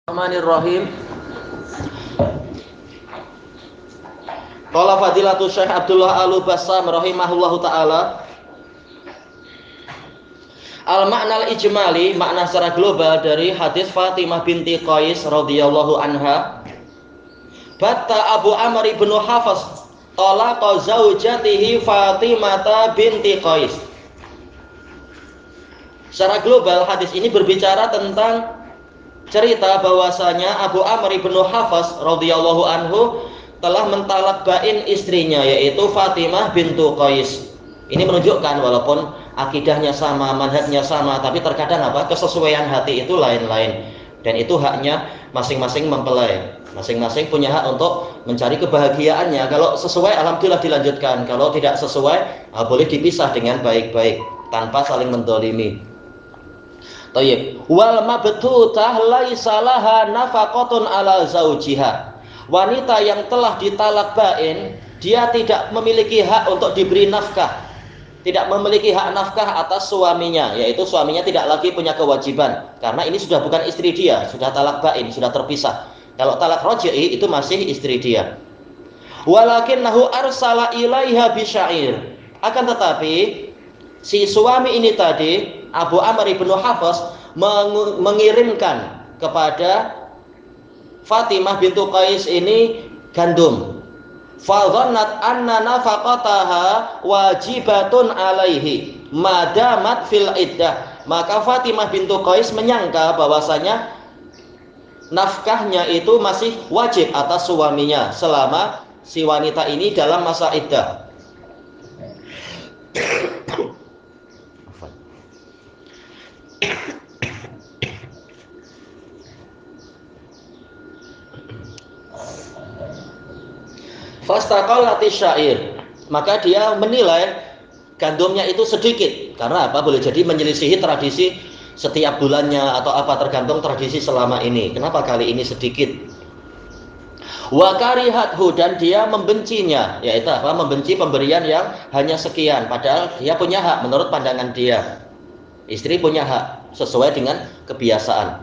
Bismillahirrahmanirrahim. Qala fadilatul Syekh Abdullah Al-Bassam rahimahullahu taala. Al-ma'nal ijmali, makna secara global dari hadis Fatimah binti Qais radhiyallahu anha. Batta Abu Amr ibn Hafs talaqa zaujatihi Fatimah binti Qais. Secara global hadis ini berbicara tentang cerita bahwasanya Abu Amr ibn Hafs radhiyallahu anhu telah mentalak bain istrinya, yaitu Fatimah bintu Qais. Ini menunjukkan walaupun akidahnya sama, manhajnya sama, tapi terkadang kesesuaian hati itu lain-lain, dan itu haknya masing-masing mempelai. Masing-masing punya hak untuk mencari kebahagiaannya. Kalau sesuai, alhamdulillah dilanjutkan. Kalau tidak sesuai, boleh dipisah dengan baik-baik tanpa saling mendolimi. Tayyib. Wal mabtutah laisa laha nafaqatun ala zaujiha. Wanita yang telah ditalak bain, dia tidak memiliki hak untuk diberi nafkah. Tidak memiliki hak nafkah atas suaminya, yaitu suaminya tidak lagi punya kewajiban karena ini sudah bukan istri dia, sudah talak bain, sudah terpisah. Kalau talak raj'i itu masih istri dia. Walakinnahu arsala ilaiha bisyair. Akan tetapi si suami ini tadi, Abu Amr ibn Hafs, mengirimkan kepada Fatimah bintu Qais ini gandum. Fadhannat anna nafaqataha wajibatun alaihi madamat fil iddah. Maka Fatimah bintu Qais menyangka bahwasanya nafkahnya itu masih wajib atas suaminya selama si wanita ini dalam masa iddah. Fastaqallati syair, maka dia menilai gandumnya itu sedikit. Karena apa? Boleh jadi menyelisihi tradisi setiap bulannya atau apa, tergantung tradisi selama ini. Kenapa kali ini sedikit? Wa karihathu, dan dia membencinya, yaitu apa? Membenci pemberian yang hanya sekian, padahal dia punya hak menurut pandangan dia. Istri punya hak sesuai dengan kebiasaan.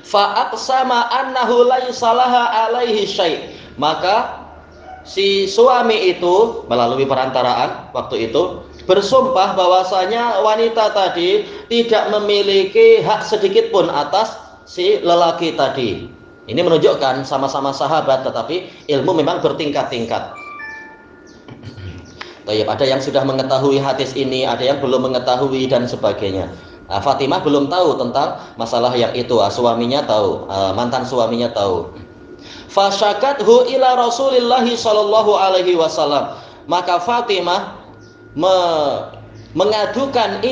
Fa aqsama annahu laisa laha alaihi syai'. Maka si suami itu melalui perantaraan waktu itu bersumpah bahwasanya wanita tadi tidak memiliki hak sedikit pun atas si lelaki tadi. Ini menunjukkan sama-sama sahabat, tetapi ilmu memang bertingkat-tingkat. Ada yang sudah mengetahui hadis ini, ada yang belum mengetahui dan sebagainya. Fatimah belum tahu tentang masalah yang itu, suaminya tahu, mantan suaminya tahu. Fasyakathu ila Rasulillahi sallallahu alaihi wasallam. Maka Fatimah mengadukan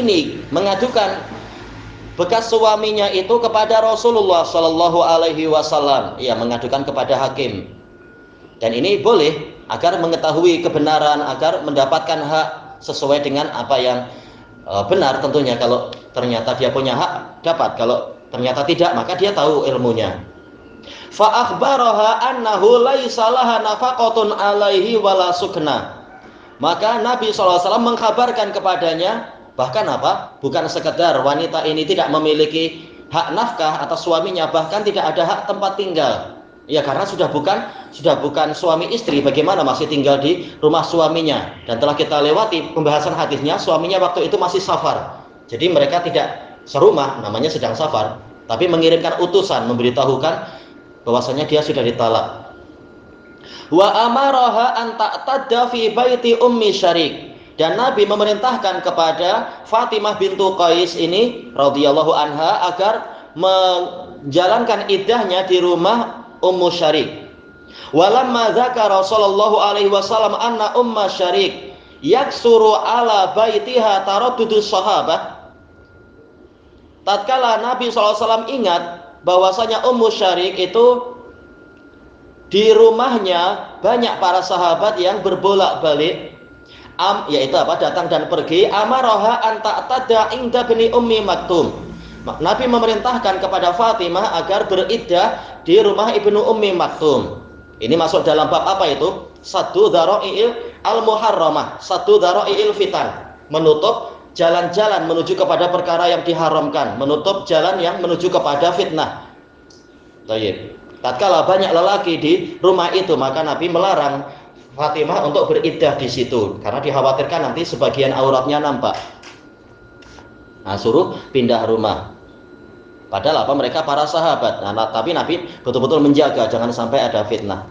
bekas suaminya itu kepada Rasulullah sallallahu alaihi wasallam. Ia mengadukan kepada hakim. Dan ini boleh agar mengetahui kebenaran, agar mendapatkan hak sesuai dengan apa yang benar tentunya. Kalau ternyata dia punya hak, dapat. Kalau ternyata tidak, maka dia tahu ilmunya. Fa akhbaraha annahu laisa laha nafaqatun alaihi wala sukna. Maka Nabi SAW mengkabarkan kepadanya, bahkan apa? Bukan sekedar wanita ini tidak memiliki hak nafkah atas suaminya, bahkan tidak ada hak tempat tinggal. Ya, karena sudah bukan suami istri, bagaimana masih tinggal di rumah suaminya. Dan telah kita lewati pembahasan hadisnya, suaminya waktu itu masih safar. Jadi mereka tidak serumah, namanya sedang safar, tapi mengirimkan utusan memberitahukan bahwasanya dia sudah ditalak. Wa amaraha an ta'tadda fi baiti ummi Syarik, dan Nabi memerintahkan kepada Fatimah bintu Qais ini radhiyallahu anha agar menjalankan iddahnya di rumah Ummu Syarik. Walamma dzakara Rasulullah alaihi wasallam anna Umma Syarik yaksuru ala baitiha taraddudus sahabah. Tatkala Nabi SAW ingat bahwasanya Ummu Syarik itu di rumahnya banyak para sahabat yang berbolak-balik, yaitu datang dan pergi. Amaraha an ta'tada inda bni Ummi Maktum. Nabi memerintahkan kepada Fatimah agar beriddah di rumah Ibnu Ummi Maktum. Ini masuk dalam bab apa itu? Saddu dzara'i'il al-muharramah, saddu dzara'i'il fitan, menutup jalan-jalan menuju kepada perkara yang diharamkan, menutup jalan yang menuju kepada fitnah. Baik. Tatkala banyak lelaki di rumah itu, maka Nabi melarang Fatimah untuk beriddah di situ karena dikhawatirkan nanti sebagian auratnya nampak. Nah, suruh pindah rumah. Padahal apa, mereka para sahabat. Nah, tapi Nabi betul-betul menjaga jangan sampai ada fitnah.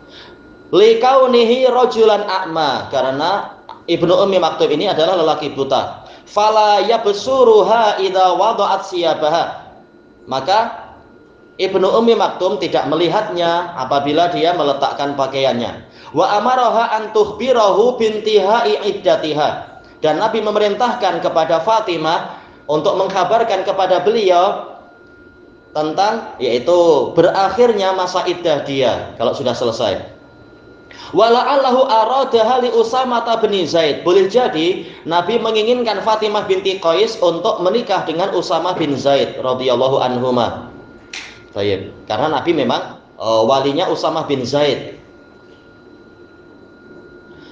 Likaunihi rajulan a'ma, karena Ibnu Ummi Maktum ini adalah lelaki buta. Fala yabsuruha idza wada'at siyabaha. Maka Ibnu Ummi Maktum tidak melihatnya apabila dia meletakkan pakaiannya. Wa amaraha an tuhbirahu bintiha iddatiha. Dan Nabi memerintahkan kepada Fatimah untuk mengkabarkan kepada beliau tentang yaitu berakhirnya masa iddah dia kalau sudah selesai. Wala'allahu aradaha li Usamah bin Zaid. Boleh jadi Nabi menginginkan Fatimah binti Qais untuk menikah dengan Usamah bin Zaid radhiyallahu anhuma. Baik, karena Nabi memang walinya Usamah bin Zaid.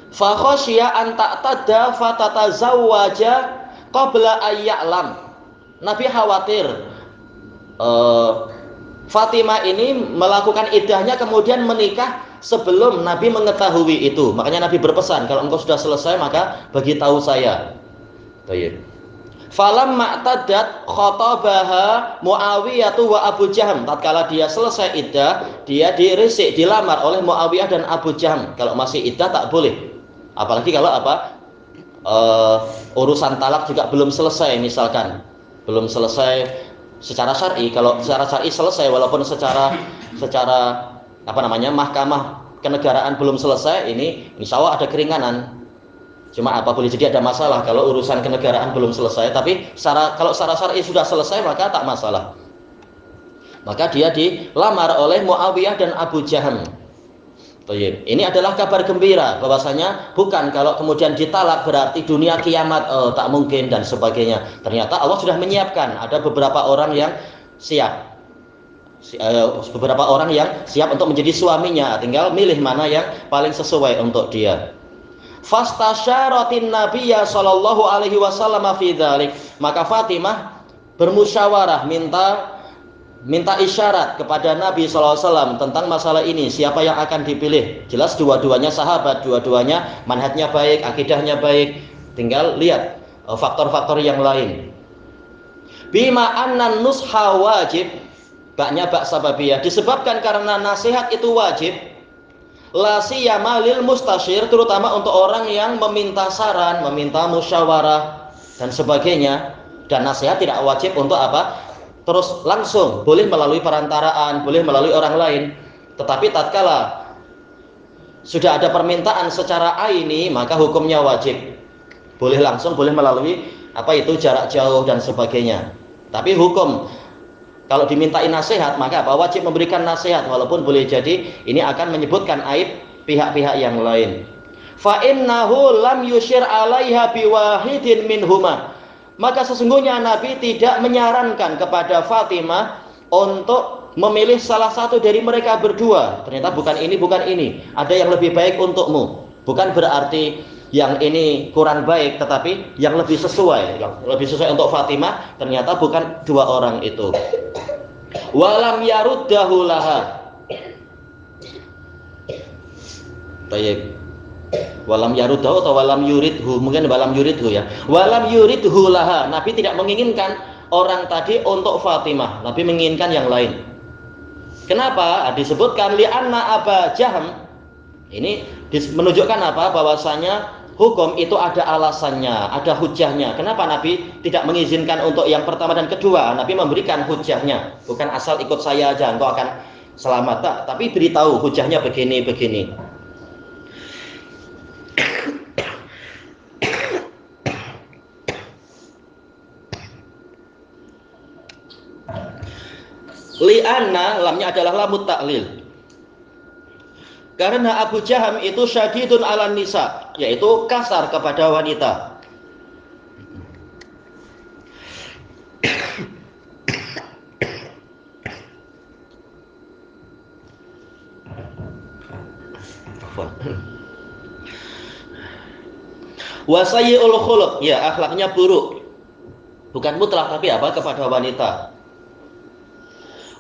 Fa khasyiya an ta'tada fatatazawwaja qabla ayya'lam. Nabi khawatir Fatimah ini melakukan iddahnya kemudian menikah sebelum Nabi mengetahui itu. Makanya Nabi berpesan, kalau engkau sudah selesai maka bagi tahu saya. Baik. Falam ma'tadat khatabaha Muawiyah wa Abu Jahm. Tatkala dia selesai iddah, dia dirisik, dilamar oleh Muawiyah dan Abu Jahm. Kalau masih iddah tak boleh. Apalagi kalau urusan talak juga belum selesai, misalkan belum selesai secara syar'i. Kalau secara syar'i selesai, walaupun secara mahkamah kenegaraan belum selesai, ini insya Allah ada keringanan. Cuma boleh jadi ada masalah kalau urusan kenegaraan belum selesai. Tapi kalau secara syar'i sudah selesai maka tak masalah. Maka dia dilamar oleh Muawiyah dan Abu Jahm. Ini adalah kabar gembira bahwasanya bukan kalau kemudian ditalak berarti dunia kiamat, tak mungkin dan sebagainya. Ternyata Allah sudah menyiapkan ada beberapa orang yang siap. Beberapa orang yang siap untuk menjadi suaminya, tinggal milih mana yang paling sesuai untuk dia. Fastasyaratin Nabiyya sallallahu alaihi wasallam fi dzalik. Maka Fatimah bermusyawarah minta isyarat kepada Nabi sallallahu alaihi wasallam tentang masalah ini, siapa yang akan dipilih. Jelas dua-duanya sahabat, dua-duanya manhajnya baik, akidahnya baik. Tinggal lihat faktor-faktor yang lain. Bima annan nusha wajib, baknya bak sababiyah, disebabkan karena nasihat itu wajib. La siyama lil mustasyir, terutama untuk orang yang meminta saran, meminta musyawarah dan sebagainya. Dan nasihat tidak wajib untuk terus langsung, boleh melalui perantaraan, boleh melalui orang lain. Tetapi tatkala sudah ada permintaan secara aini, maka hukumnya wajib. Boleh langsung, boleh melalui jarak jauh dan sebagainya. Tapi hukum kalau dimintai nasihat, maka wajib memberikan nasihat, walaupun boleh jadi ini akan menyebutkan aib pihak-pihak yang lain. Fa innahu lam yusyir 'alaiha biwahidin minhuma. Maka sesungguhnya Nabi tidak menyarankan kepada Fatimah untuk memilih salah satu dari mereka berdua. Ternyata bukan ini, bukan ini. Ada yang lebih baik untukmu. Bukan berarti yang ini kurang baik, tetapi yang lebih sesuai. Yang lebih sesuai untuk Fatimah ternyata bukan dua orang itu. Walam yaruddahu laha. Baik. Walam yaruddahu atau walam yuridhu, mungkin walam yuridhu ya. Walam yuridhu laha. Nabi tidak menginginkan orang tadi untuk Fatimah. Nabi menginginkan yang lain. Kenapa? Disebutkan li'anna Aba Jahm. Ini menunjukkan bahwasanya hukum itu ada alasannya, ada hujahnya. Kenapa Nabi tidak mengizinkan untuk yang pertama dan kedua? Nabi memberikan hujahnya. Bukan asal ikut saya aja engkau akan selamat, tak, tapi beritahu hujahnya begini. Li'anna, lamnya adalah lamut taklil. Karena Abu Jahm itu syadidun 'alan nisa, yaitu kasar kepada wanita. Wa sayyi'ul khuluq, ya akhlaknya buruk. Bukan mutlak tapi kepada wanita.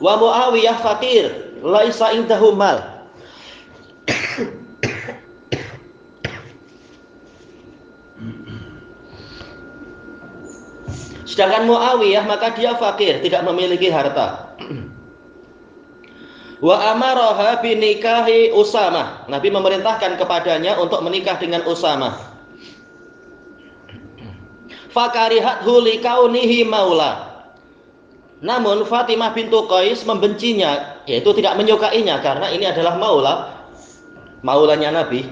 Wa Muawiyah fakir, laisa indahu mal. Sedangkan Muawiyah maka dia fakir, tidak memiliki harta. Wa amaraha binikahi Usamah. Nabi memerintahkan kepadanya untuk menikah dengan Usamah. Fakarihathu likaunihi maula. Namun Fatimah bintu Qais membencinya, yaitu tidak menyukainya karena ini adalah maulanya Nabi.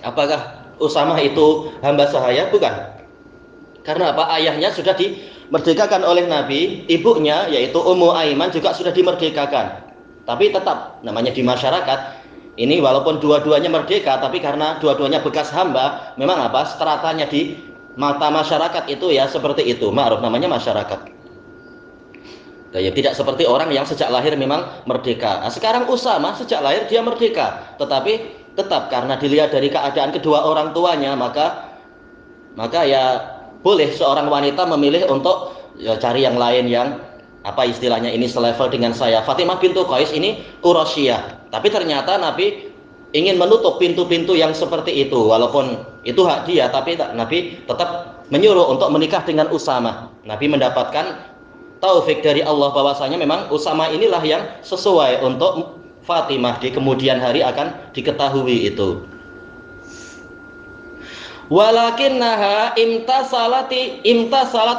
Apakah Usamah itu hamba sahaya? Bukan. Karena apa? Ayahnya sudah dimerdekakan oleh Nabi, ibunya yaitu Ummu Aiman juga sudah dimerdekakan. Tapi tetap namanya di masyarakat ini walaupun dua-duanya merdeka, tapi karena dua-duanya bekas hamba, memang apa? Stratanya di mata masyarakat itu ya seperti itu. Ma'ruf namanya masyarakat. Ya, tidak seperti orang yang sejak lahir memang merdeka. Nah, sekarang Usamah sejak lahir dia merdeka, tetapi tetap karena dilihat dari keadaan kedua orang tuanya, maka ya boleh seorang wanita memilih untuk ya, cari yang lain yang apa istilahnya ini selevel dengan saya. Fatimah bintu Qais ini Quraisyah, tapi ternyata Nabi ingin menutup pintu-pintu yang seperti itu, walaupun itu hak dia, tapi Nabi tetap menyuruh untuk menikah dengan Usamah. Nabi mendapatkan taufik dari Allah bahwasanya memang Usamah inilah yang sesuai untuk Fatimah, di kemudian hari akan diketahui itu. Walakinnaha imtasalat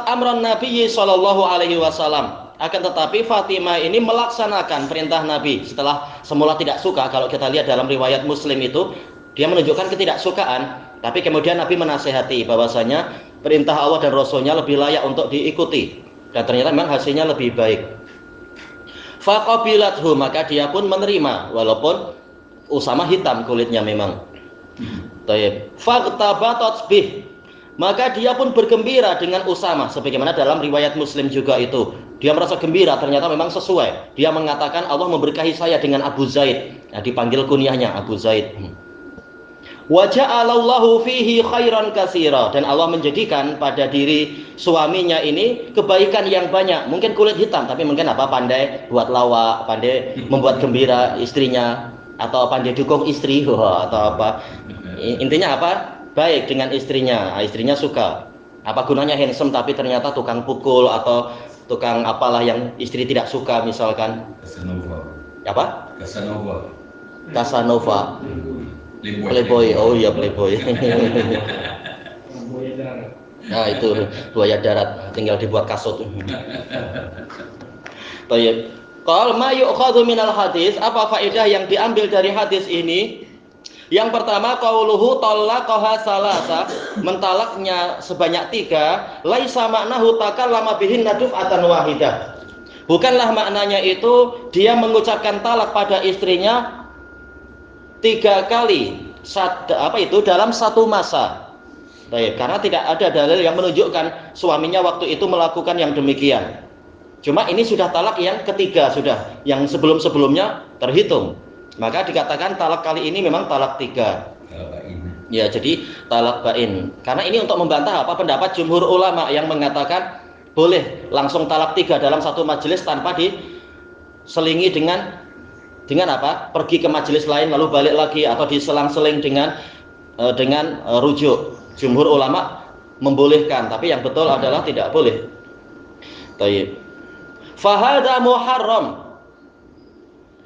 amran Nabi sallallahu alaihi wasallam. Akan tetapi Fatimah ini melaksanakan perintah Nabi setelah semula tidak suka. Kalau kita lihat dalam riwayat Muslim itu dia menunjukkan ketidaksukaan, tapi kemudian Nabi menasehati bahwasanya perintah Allah dan Rasulnya lebih layak untuk diikuti, dan ternyata memang hasilnya lebih baik. Faqabilathu, maka dia pun menerima walaupun Usamah hitam kulitnya memang. Taib. Faqtabatat bih, maka dia pun bergembira dengan Usamah sebagaimana dalam riwayat Muslim juga itu. Dia merasa gembira, ternyata memang sesuai. Dia mengatakan Allah memberkahi saya dengan Abu Zaid. Nah, dipanggil kunyahnya Abu Zaid. Wa ja'alallahu fihi khairan katsira, dan Allah menjadikan pada diri suaminya ini kebaikan yang banyak. Mungkin kulit hitam tapi mungkin apa, pandai buat lawak, pandai membuat gembira istrinya, atau pandai dukung istri atau apa. Intinya apa? Baik dengan istrinya. Istrinya suka. Apa gunanya handsome tapi ternyata tukang pukul atau tukang apalah yang istri tidak suka misalkan. Casanova. Apa? Casanova. Playboy. Oh iya playboy. Nah itu buaya darat, tinggal dibuat kasut. Baik. Qal ma yu'khadhu minal hadis, apa faedah yang diambil dari hadis ini? Yang pertama, qauluhu talaqaha salasa, mentalaknya sebanyak 3, laisa maknahu takallama bihin naduf'atan wahidah. Bukanlah maknanya itu dia mengucapkan talak pada istrinya 3 kali dalam satu masa. Baik, karena tidak ada dalil yang menunjukkan suaminya waktu itu melakukan yang demikian. Cuma ini sudah talak yang ketiga, sudah yang sebelum-sebelumnya terhitung. Maka dikatakan talak kali ini memang talak 3. Ya, jadi talak bain. Karena ini untuk membantah apa pendapat jumhur ulama yang mengatakan boleh langsung talak 3 dalam satu majelis tanpa diselingi dengan apa? Pergi ke majelis lain lalu balik lagi, atau diselang-seling dengan rujuk. Jumhur ulama membolehkan, tapi yang betul adalah tidak boleh. Baik. Fahada muharram.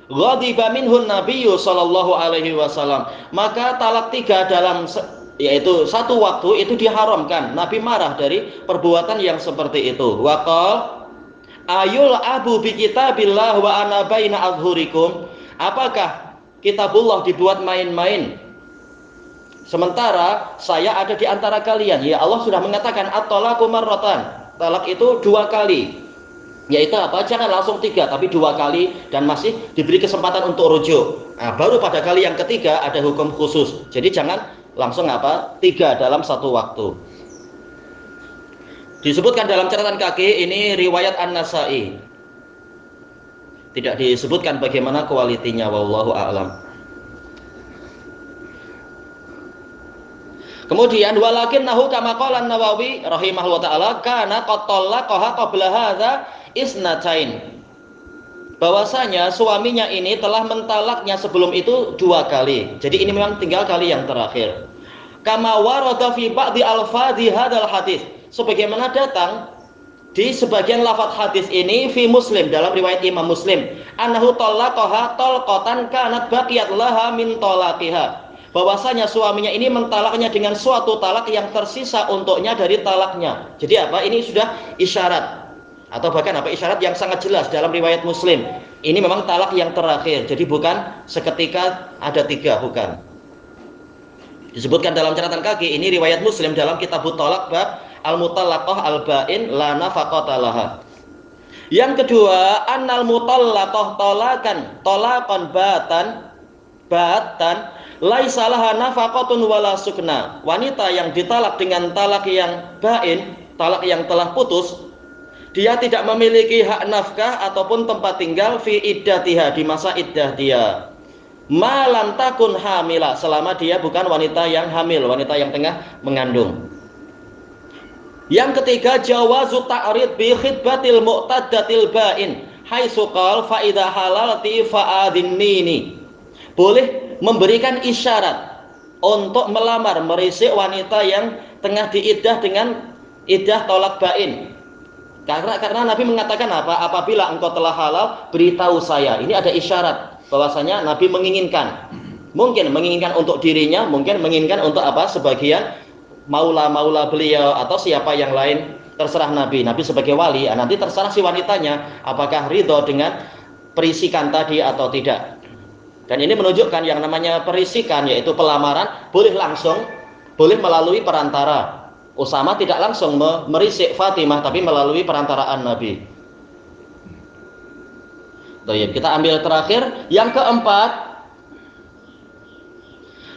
Ghadiba minhu Nabiyyu sallallahu alaihi wasallam. Maka talak 3 dalam yaitu satu waktu itu diharamkan. Nabi marah dari perbuatan yang seperti itu. Waqal ayul abu bi kitabillah wa ana baina adhurikum. Apakah kitabullah dibuat main-main sementara saya ada di antara kalian? Ya Allah sudah mengatakan at-talaqu marratan. Talak itu 2 kali. Yaitu apa? Jangan langsung 3 tapi 2 kali, dan masih diberi kesempatan untuk rujuk. Nah, baru pada kali yang ketiga ada hukum khusus. Jadi jangan langsung 3 dalam satu waktu. Disebutkan dalam catatan kaki ini riwayat An-Nasa'i. Tidak disebutkan bagaimana kualitinya, wallahu a'lam. Kemudian walakinnahu kama qala An-Nawawi rahimahullah taala kana qad talaqaha qabla hadza isnatain. Bahwasanya suaminya ini telah mentalaknya sebelum itu 2 kali. Jadi ini memang tinggal kali yang terakhir. Kama warada fi ba'di alfadhi hadzal hadis. Sebagaimana datang di sebagian lafaz hadis ini fi Muslim, dalam riwayat Imam Muslim, annahu talaqaha talqatan kanat baqiyat laha min talaqiha. Bahwasanya suaminya ini mentalaknya dengan suatu talak yang tersisa untuknya dari talaknya. Jadi apa? Ini sudah isyarat atau bahkan apa, isyarat yang sangat jelas dalam riwayat Muslim. Ini memang talak yang terakhir. Jadi bukan seketika ada 3, bukan. Disebutkan dalam catatan kaki ini riwayat Muslim dalam Kitabut Thalaq bab al-mutallaqah al-ba'in la nafaqata laha. Yang kedua, annal mutallaqah talaqan batan laisa laha nafaqatun wala sukna. Wanita yang ditalak dengan talak yang bain, talak yang telah putus, dia tidak memiliki hak nafkah ataupun tempat tinggal fi iddatiha, di masa iddah dia. Malam takun hamila, selama dia bukan wanita yang hamil, wanita yang tengah mengandung. Yang ketiga, jawazu ta'rid bi khidbatil mu'taddatil ba'in haitsu qala fa idza halalti fa'adhinnini. Boleh memberikan isyarat untuk melamar, merisik wanita yang tengah diiddah dengan iddah tolak ba'in. Karena Nabi mengatakan apa? Apabila engkau telah halal, beritahu saya. Ini ada isyarat bahwasanya Nabi menginginkan. Mungkin menginginkan untuk dirinya, mungkin menginginkan untuk apa? Sebagian maula beliau atau siapa yang lain, terserah Nabi. Nabi sebagai wali, nanti terserah si wanitanya apakah ridho dengan perisikan tadi atau tidak. Dan ini menunjukkan yang namanya perisikan, yaitu pelamaran, boleh langsung, boleh melalui perantara. Usama tidak langsung merisik Fatimah, tapi melalui perantaraan Nabi. Baik, kita ambil terakhir, yang keempat,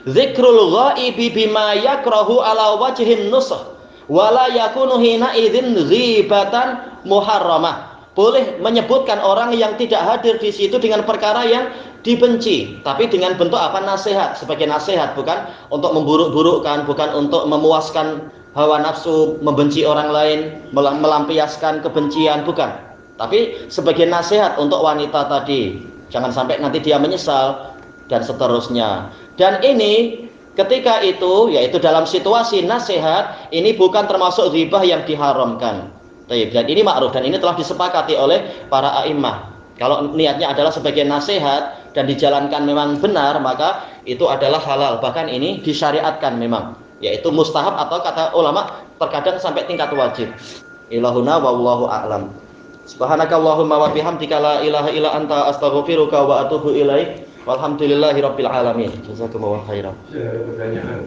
zikrul ghaibi bima yakrahu ala wajhin nusah wala yakunu hina idzin ghibatan muharramah. Boleh menyebutkan orang yang tidak hadir di situ dengan perkara yang dibenci, tapi dengan bentuk apa? Nasihat, sebagai nasihat, bukan untuk memburuk-burukkan, bukan untuk memuaskan hawa nafsu, membenci orang lain, melampiaskan kebencian, bukan. Tapi sebagai nasihat untuk wanita tadi, jangan sampai nanti dia menyesal dan seterusnya. Dan ini ketika itu, yaitu dalam situasi nasihat, ini bukan termasuk ghibah yang diharamkan. Dan ini ma'ruf, dan ini telah disepakati oleh para a'immah. Kalau niatnya adalah sebagai nasihat dan dijalankan memang benar, maka itu adalah halal. Bahkan ini disyariatkan memang, yaitu mustahab atau kata ulama terkadang sampai tingkat wajib. Ilahuna wallahu a'lam. Subhanakallahumma wa bihamdika la ilaha illa anta astaghfiruka wa atubu ilaik. Walhamdulillahirabbil alamin. Jazakumullahu khairan. Ada pertanyaan.